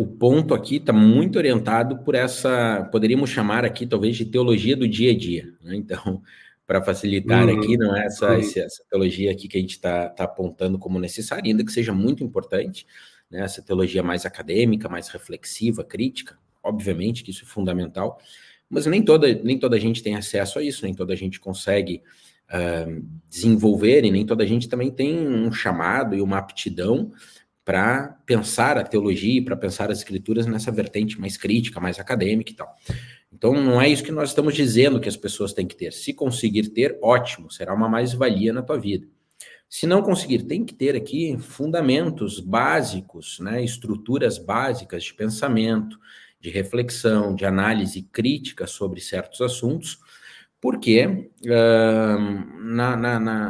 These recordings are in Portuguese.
O ponto aqui está muito orientado por essa, poderíamos chamar aqui talvez de teologia do dia a dia, né? Então, para facilitar aqui, não é essa teologia aqui que a gente está apontando como necessária, ainda que seja muito importante, né? Essa teologia mais acadêmica, mais reflexiva, crítica, obviamente que isso é fundamental, mas nem toda a gente tem acesso a isso, nem toda a gente consegue desenvolver, e nem toda a gente também tem um chamado e uma aptidão para pensar a teologia e para pensar as escrituras nessa vertente mais crítica, mais acadêmica e tal. Então, não é isso que nós estamos dizendo que as pessoas têm que ter. Se conseguir ter, ótimo, será uma mais-valia na tua vida. Se não conseguir, tem que ter aqui fundamentos básicos, né, estruturas básicas de pensamento, de reflexão, de análise crítica sobre certos assuntos, porque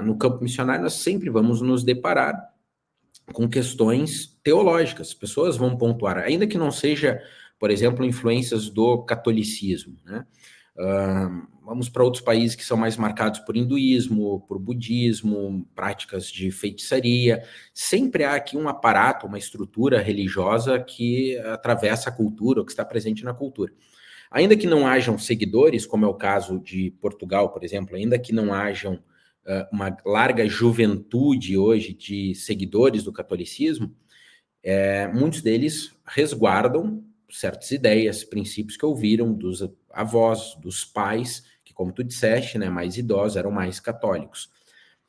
no campo missionário nós sempre vamos nos deparar com questões teológicas. Pessoas vão pontuar, ainda que não seja, por exemplo, influências do catolicismo, né? Vamos para outros países que são mais marcados por hinduísmo, por budismo, práticas de feitiçaria. Sempre há aqui um aparato, uma estrutura religiosa que atravessa a cultura, ou que está presente na cultura. Ainda que não hajam seguidores, como é o caso de Portugal, por exemplo, ainda que não hajam uma larga juventude hoje de seguidores do catolicismo, muitos deles resguardam certas ideias, princípios que ouviram dos avós, dos pais, que, como tu disseste, né, mais idosos, eram mais católicos.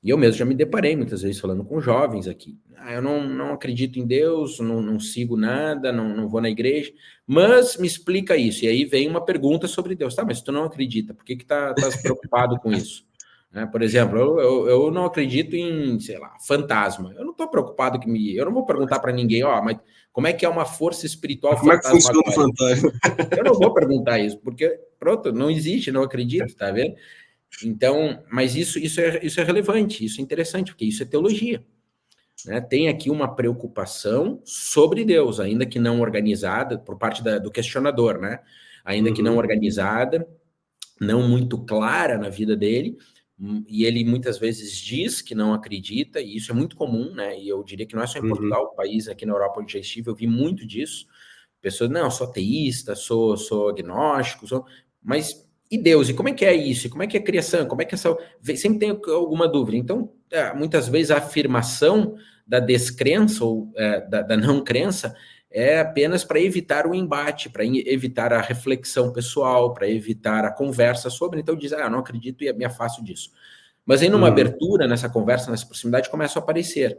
E eu mesmo já me deparei muitas vezes falando com jovens aqui. Eu não acredito em Deus, não sigo nada, não vou na igreja, mas me explica isso. E aí vem uma pergunta sobre Deus. Tá, mas tu não acredita, por que estás preocupado com isso? Por exemplo, eu não acredito em, sei lá, fantasma. Eu não estou preocupado eu não vou perguntar para ninguém, mas como é que é uma força espiritual como fantasmagórica? Como é que funciona o fantasma? Eu não vou perguntar isso, porque, pronto, não existe, não acredito, tá vendo? Então, mas isso é relevante, isso é interessante, porque isso é teologia. Né? Tem aqui uma preocupação sobre Deus, ainda que não organizada, por parte do questionador, né? Ainda que não organizada, não muito clara na vida dele, e ele muitas vezes diz que não acredita, e isso é muito comum, né? E eu diria que não é só em Portugal, país aqui na Europa onde já estive, eu vi muito disso. Pessoas, não, sou ateísta, sou agnóstico, mas e Deus? E como é que é isso? E como é que é a criação? Como é que essa... Sempre tem alguma dúvida. Então, muitas vezes a afirmação da descrença ou da não crença é apenas para evitar o embate, para evitar a reflexão pessoal, para evitar a conversa sobre. Então, diz, eu não acredito e me afasto disso. Mas aí, numa abertura, nessa conversa, nessa proximidade, começa a aparecer.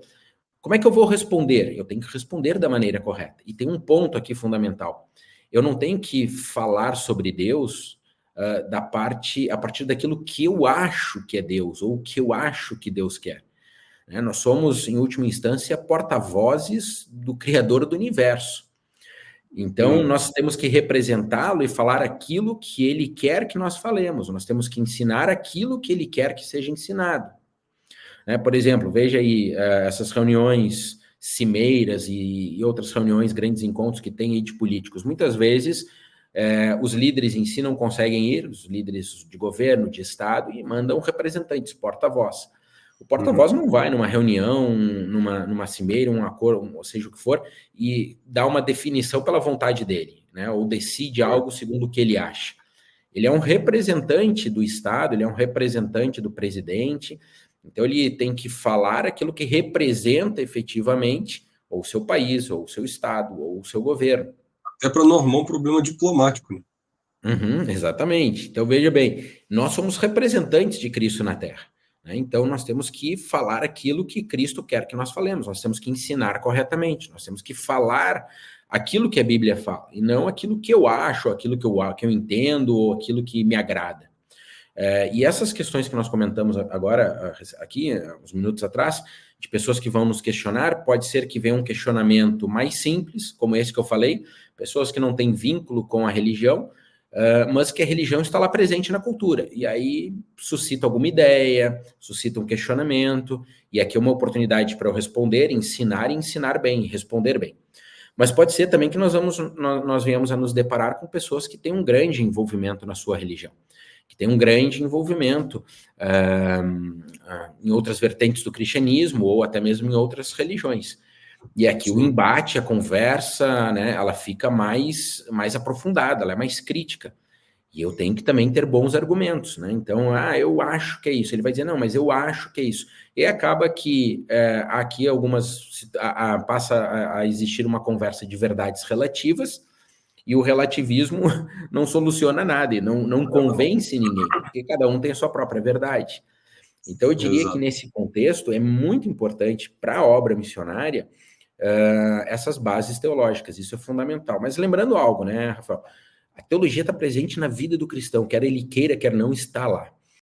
Como é que eu vou responder? Eu tenho que responder da maneira correta. E tem um ponto aqui fundamental. Eu não tenho que falar sobre Deus a partir daquilo que eu acho que é Deus, ou que eu acho que Deus quer. Nós somos, em última instância, porta-vozes do Criador do Universo. Então, nós temos que representá-lo e falar aquilo que ele quer que nós falemos. Nós temos que ensinar aquilo que ele quer que seja ensinado. Por exemplo, veja aí essas reuniões cimeiras e outras reuniões, grandes encontros que tem aí de políticos. Muitas vezes, os líderes em si não conseguem ir, os líderes de governo, de Estado, e mandam representantes, porta-voz. O porta-voz não vai numa reunião, numa cimeira, um acordo, ou seja o que for, e dá uma definição pela vontade dele, né? Ou decide algo segundo o que ele acha. Ele é um representante do Estado, ele é um representante do presidente, então ele tem que falar aquilo que representa efetivamente ou o seu país, ou o seu Estado, ou o seu governo. Até para normar um problema diplomático, né? Exatamente. Então, veja bem, nós somos representantes de Cristo na Terra. Né? Então, nós temos que falar aquilo que Cristo quer que nós falemos, nós temos que ensinar corretamente, nós temos que falar aquilo que a Bíblia fala, e não aquilo que eu acho, aquilo que eu entendo, ou aquilo que me agrada. E essas questões que nós comentamos agora, aqui, uns minutos atrás, de pessoas que vão nos questionar, pode ser que venha um questionamento mais simples, como esse que eu falei, pessoas que não têm vínculo com a religião, mas que a religião está lá presente na cultura. E aí suscita alguma ideia, suscita um questionamento, e aqui é uma oportunidade para eu responder, ensinar e ensinar bem, responder bem. Mas pode ser também que nós venhamos a nos deparar com pessoas que têm um grande envolvimento na sua religião, que têm um grande envolvimento em outras vertentes do cristianismo, ou até mesmo em outras religiões. E aqui o Sim. embate, a conversa, né, ela fica mais aprofundada, ela é mais crítica. E eu tenho que também ter bons argumentos, né? Então, eu acho que é isso. Ele vai dizer, não, mas eu acho que é isso. E acaba que aqui passa a existir uma conversa de verdades relativas, e o relativismo não soluciona nada, e não convence ninguém, porque cada um tem a sua própria verdade. Então, eu diria que Exato. nesse contexto é muito importante para a obra missionária essas bases teológicas, isso é fundamental. Mas lembrando algo, né, Rafael? A teologia está presente na vida do cristão, quer ele queira, quer não, está lá.